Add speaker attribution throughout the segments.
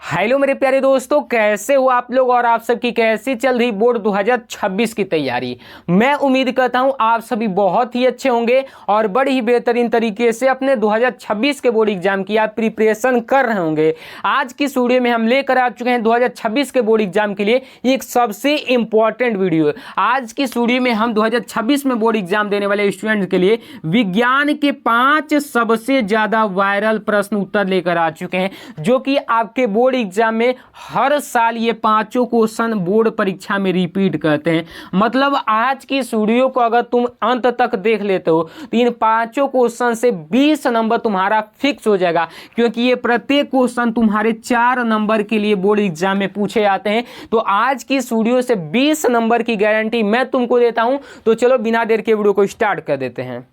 Speaker 1: Hello मेरे प्यारे दोस्तों, कैसे हो आप लोग और आप सबकी कैसी चल रही बोर्ड 2026 की तैयारी। मैं उम्मीद करता हूं आप सभी बहुत ही अच्छे होंगे और बड़ी ही बेहतरीन तरीके से अपने 2026 के बोर्ड एग्जाम की आप प्रिपरेशन कर रहे होंगे। आज की वीडियो में हम लेकर आ चुके हैं 2026 के बोर्ड एग्जाम के लिए एक सबसे इंपॉर्टेंट वीडियो। आज की वीडियो में हम 2026 में बोर्ड एग्जाम देने वाले स्टूडेंट के लिए विज्ञान के 5 सबसे ज्यादा वायरल प्रश्न उत्तर लेकर आ चुके हैं, जो कि आपके बोर्ड एग्जाम में हर साल ये पांचों क्वेश्चन बोर्ड परीक्षा में रिपीट करते हैं। मतलब आज की इस वीडियो को अगर तुम अंत तक देख लेते हो तो इन पांचों क्वेश्चन से 20 नंबर तुम्हारा फिक्स हो जाएगा, क्योंकि ये प्रत्येक क्वेश्चन तुम्हारे 4 नंबर के लिए बोर्ड एग्जाम में पूछे जाते हैं। तो आज की इस वीडियो से 20 नंबर की गारंटी मैं तुमको देता हूं। तो चलो बिना देर के वीडियो को स्टार्ट कर देते हैं।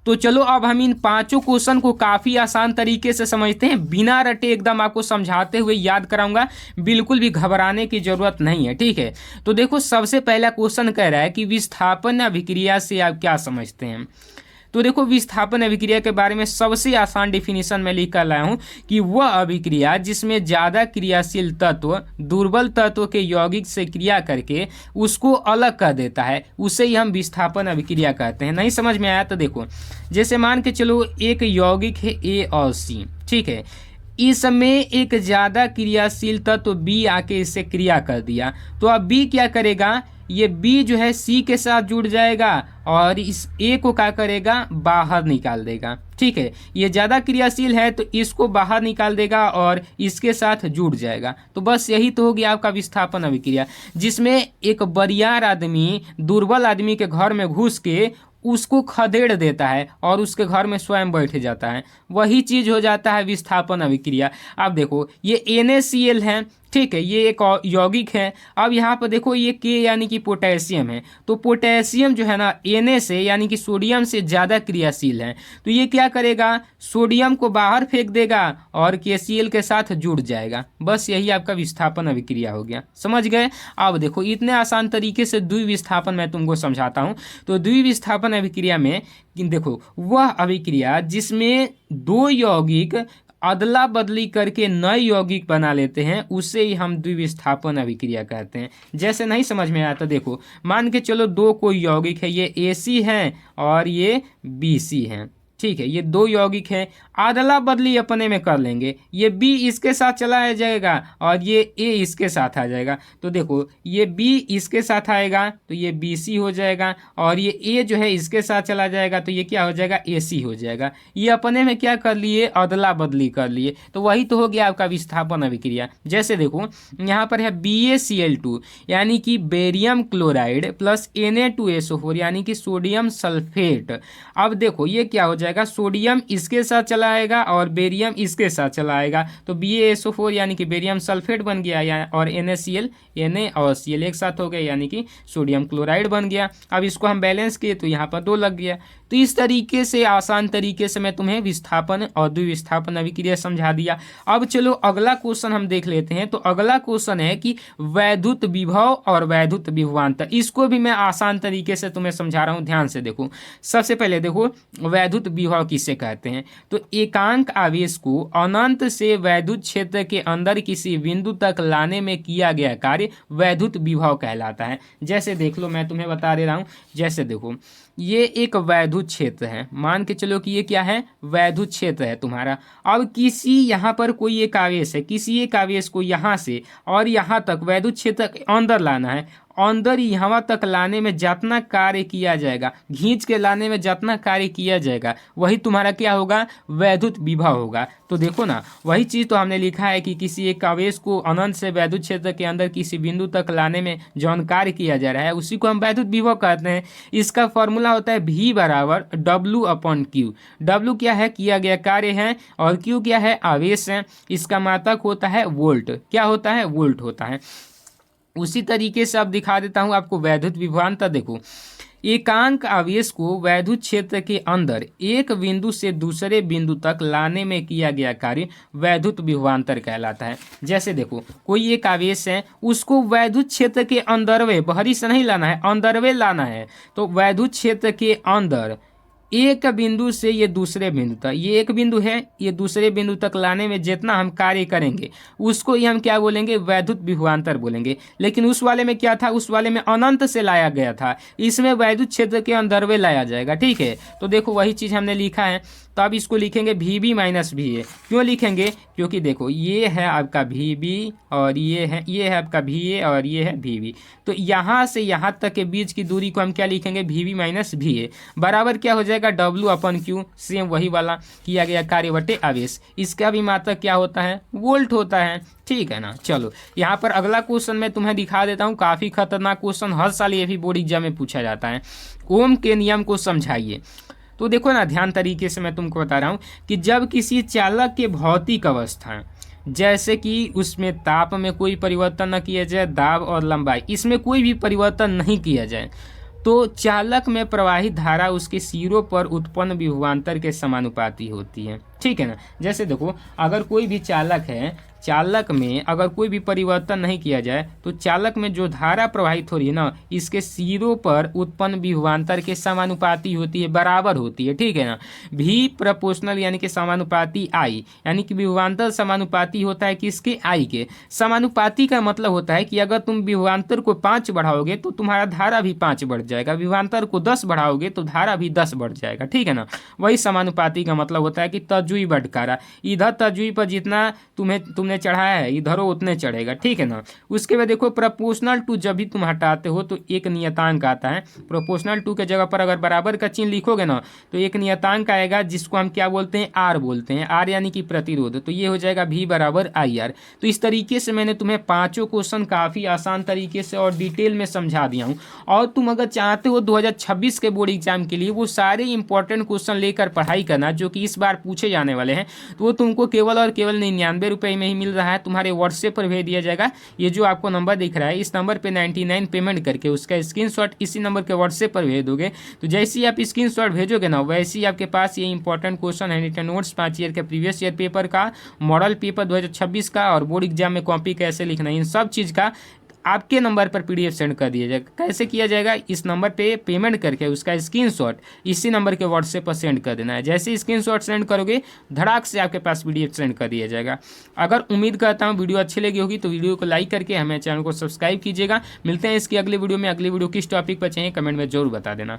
Speaker 1: तो चलो अब हम इन पांचों क्वेश्चन को काफ़ी आसान तरीके से समझते हैं, बिना रटे एकदम आपको समझाते हुए याद कराऊंगा। बिल्कुल भी घबराने की जरूरत नहीं है, ठीक है। तो देखो, सबसे पहला क्वेश्चन कह रहा है कि विस्थापन अभिक्रिया से आप क्या समझते हैं। तो देखो, विस्थापन अभिक्रिया के बारे में सबसे आसान डिफिनीशन में लिख कर लाया हूं कि वह अभिक्रिया जिसमें ज़्यादा क्रियाशील तत्व दुर्बल तत्व के यौगिक से क्रिया करके उसको अलग कर देता है, उसे ही हम विस्थापन अभिक्रिया कहते हैं। नहीं समझ में आया तो देखो, जैसे मान के चलो एक यौगिक है ए और सी, ठीक है। इसमें एक ज़्यादा क्रियाशील तत्व बी आके इससे क्रिया कर दिया, तो अब बी क्या करेगा, ये बी जो है सी के साथ जुड़ जाएगा और इस ए को क्या करेगा, बाहर निकाल देगा, ठीक है। ये ज़्यादा क्रियाशील है तो इसको बाहर निकाल देगा और इसके साथ जुड़ जाएगा। तो बस यही तो हो गया आपका विस्थापन अभिक्रिया, जिसमें एक बरियार आदमी दुर्बल आदमी के घर में घुस के उसको खदेड़ देता है और उसके घर में स्वयं बैठ जाता है। वही चीज़ हो जाता है विस्थापन अभिक्रिया। अब देखो, ये NaCl है, ठीक है, ये एक यौगिक है। अब यहाँ पर देखो, ये K यानी कि पोटेशियम है। तो पोटेशियम जो है ना Na से यानी कि सोडियम से ज़्यादा क्रियाशील है, तो ये क्या करेगा, सोडियम को बाहर फेंक देगा और KCl के साथ जुड़ जाएगा। बस यही आपका विस्थापन अभिक्रिया हो गया, समझ गए। अब देखो, इतने आसान तरीके से द्विविस्थापन मैं तुमको समझाता हूँ। तो द्विविस्थापन अभिक्रिया में देखो, वह अभिक्रिया जिसमें दो यौगिक अदला बदली करके नए यौगिक बना लेते हैं, उसे ही हम द्विविस्थापन अभिक्रिया कहते हैं। जैसे नहीं समझ में आया तो देखो, मान के चलो दो कोई यौगिक है, ये AC है और ये BC है, ठीक है। ये दो यौगिक हैं, अदला बदली अपने में कर लेंगे, ये B इसके साथ चला जाएगा और ये A इसके साथ आ जाएगा। तो देखो, ये B इसके साथ आएगा तो ये BC हो जाएगा और ये A जो है इसके साथ चला जाएगा तो ये क्या हो जाएगा, AC हो जाएगा। ये अपने में क्या कर लिए, अदला बदली कर लिए। तो वही तो हो गया आपका विस्थापन अभिक्रिया। जैसे देखो, यहाँ पर है BaCl2 यानी कि बेरियम क्लोराइड प्लस Na2SO4 यानी कि सोडियम सल्फेट। अब देखो, ये क्या हो जाएगा, सोडियम इसके साथ चला आएगा और बेरियम इसके साथ चला आएगा, तो BaSO4 यानी कि बेरियम सल्फेट बन गया, और NaCl Na और Cl एक साथ हो गए यानी कि सोडियम क्लोराइड बन गया। अब इसको हम बैलेंस किए तो यहाँ पर 2 लग गया। तो इस तरीके से आसान तरीके से मैं तुम्हें विस्थापन और द्विविस्थापन अभिक्रिया समझा दिया। अब चलो अगला क्वेश्चन हम देख लेते हैं। तो अगला क्वेश्चन है कि वैद्युत विभव और वैद्युत विभवांतर, इसको भी मैं आसान तरीके से तुम्हें समझा रहा हूँ, ध्यान से देखो। सबसे पहले देखो, वैद्युत विभव किसे कहते हैं। तो एकांक आवेश को अनंत से वैद्युत क्षेत्र के अंदर किसी बिंदु तक लाने में किया गया कार्य वैद्युत विभव कहलाता है। जैसे देख लो, मैं तुम्हें बता दे रहा हूँ। जैसे देखो, ये एक वैद्युत क्षेत्र है, मान के चलो कि ये क्या है, वैद्युत क्षेत्र है तुम्हारा। अब किसी यहाँ पर कोई एक आवेश है, किसी एक आवेश को यहाँ से और यहाँ तक वैद्युत क्षेत्र के अंदर लाना है। अंदर यहाँ तक लाने में जितना कार्य किया जाएगा, खींच के लाने में जितना कार्य किया जाएगा, वही तुम्हारा क्या होगा, वैद्युत विभव होगा। तो देखो ना, वही चीज़ तो हमने लिखा है कि किसी एक आवेश को अनंत से वैद्युत क्षेत्र के अंदर किसी बिंदु तक लाने में जौन कार्य किया जा रहा है, उसी को हम वैद्युत विभव कहते हैं। इसका फॉर्मूला होता है V बराबर W/Q। W क्या है, किया गया कार्य है, और Q क्या है, आवेश है। इसका मात्रक होता है वोल्ट। क्या होता है, वोल्ट होता है। उसी तरीके से अब दिखा देता हूं आपको वैद्युत विभवांतर। देखो, एकांक आवेश को वैद्युत क्षेत्र के अंदर एक बिंदु से दूसरे बिंदु तक लाने में किया गया कार्य वैद्युत विभवांतर कहलाता है। जैसे देखो, कोई एक आवेश है, उसको वैद्युत क्षेत्र के अंदरवे, बाहरी से नहीं लाना है, अंदरवे लाना है। तो वैद्युत क्षेत्र के अंदर एक बिंदु से ये दूसरे बिंदु तक, ये एक बिंदु है, ये दूसरे बिंदु तक लाने में जितना हम कार्य करेंगे उसको ही हम क्या बोलेंगे, वैद्युत विभवांतर बोलेंगे। लेकिन उस वाले में क्या था, उस वाले में अनंत से लाया गया था, इसमें वैद्युत क्षेत्र के अंदरवे लाया जाएगा। ठीक है, तो देखो वही चीज़ हमने लिखा है। तो अब इसको लिखेंगे VB माइनस VA। क्यों लिखेंगे, क्योंकि देखो ये है आपका VB और ये है आपका VA और ये है VB। तो यहाँ से यहाँ तक के बीच की दूरी को हम क्या लिखेंगे, VB माइनस VA बराबर क्या हो जाएगा, W/Q। सेम वही वाला किया गया कार्य बटे आवेश। इसका भी मात्रक क्या होता है, वोल्ट होता है। ठीक है ना। चलो यहाँ पर अगला क्वेश्चन मैं तुम्हें दिखा देता हूँ, काफ़ी खतरनाक क्वेश्चन, हर साल ये भी बोर्ड एग्जाम में पूछा जाता है। ओम के नियम को समझाइए। तो देखो ना, ध्यान तरीके से मैं तुमको बता रहा हूँ कि जब किसी चालक के भौतिक अवस्था, जैसे कि उसमें ताप में कोई परिवर्तन न किया जाए, दाब और लंबाई इसमें कोई भी परिवर्तन नहीं किया जाए, तो चालक में प्रवाहित धारा उसके सिरों पर उत्पन्न विभवांतर के समानुपाती होती है। ठीक है ना। जैसे देखो, अगर कोई भी चालक है, चालक में अगर कोई भी परिवर्तन नहीं किया जाए तो चालक में जो धारा प्रवाहित हो रही है ना, इसके सिरों पर उत्पन्न विभवांतर के समानुपाती होती है, बराबर होती है। ठीक है ना। भी प्रोपोर्शनल यानी कि समानुपाती आई, यानी कि विभवांतर समानुपाती होता है किसके, आई के। समानुपाती का मतलब होता है कि अगर तुम विभवांतर को 5 बढ़ाओगे तो तुम्हारा धारा भी 5 बढ़ जाएगा, विभवांतर को 10 बढ़ाओगे तो धारा भी 10 बढ़ जाएगा। ठीक है ना। वही समानुपाती का मतलब होता है कि तजुई बटकारा, इधर तजुई पर जितना तुमने चढ़ाया है इधरों उतने चढ़ेगा। ठीक है ना। उसके बाद देखो, प्रोपोर्शनल टू जब भी तुम हटाते हो तो एक नियतांक आता है। प्रोपोर्शनल टू के जगह पर अगर बराबर का चिन्ह लिखोगे ना तो एक नियतांक आएगा जिसको हम क्या बोलते हैं, आर बोलते हैं। आर यानी कि प्रतिरोध। तो ये हो जाएगा V बराबर IR। तो इस तरीके से मैंने तुम्हें पांचों क्वेश्चन काफ़ी आसान तरीके से और डिटेल में समझा दिया हूँ। और तुम अगर चाहते हो 2026 के बोर्ड एग्जाम के लिए वो सारे इंपॉर्टेंट क्वेश्चन लेकर पढ़ाई करना जो कि इस बार पूछे जाने वाले हैं, तो वो तुमको केवल और केवल 99 रुपये में ही मिल रहा है। तुम्हारे व्हाट्सएप पर भेज दिया जाएगा। ये जो आपको नंबर दिख रहा है, इस नंबर पे 99 पेमेंट करके उसका स्क्रीनशॉट इसी नंबर के व्हाट्सएप पर भेज दोगे। तो जैसे ही आप स्क्रीनशॉट भेजोगे ना, वैसे ही आपके पास ये इंपॉर्टेंट क्वेश्चन है, रिटन नोट्स 5 ईयर के प्रीवियस ईयर पेपर का, मॉडल पेपर 2026 का और बोर्ड एग्जाम में कॉपी कैसे लिखना है, इन सब चीज़ का आपके नंबर पर PDF सेंड कर दिया जाएगा। कैसे किया जाएगा, इस नंबर पे पेमेंट करके उसका स्क्रीनशॉट इसी नंबर के व्हाट्सएप पर सेंड कर देना है। जैसे स्क्रीनशॉट सेंड करोगे, धड़ाक से आपके पास PDF सेंड कर दिया जाएगा। अगर उम्मीद करता हूँ वीडियो अच्छी लगी होगी तो वीडियो को लाइक करके हमें चैनल को सब्सक्राइब कीजिएगा। मिलते हैं इसकी अगली वीडियो में। अगली वीडियो किस टॉपिक पर चाहिए कमेंट में जरूर बता देना।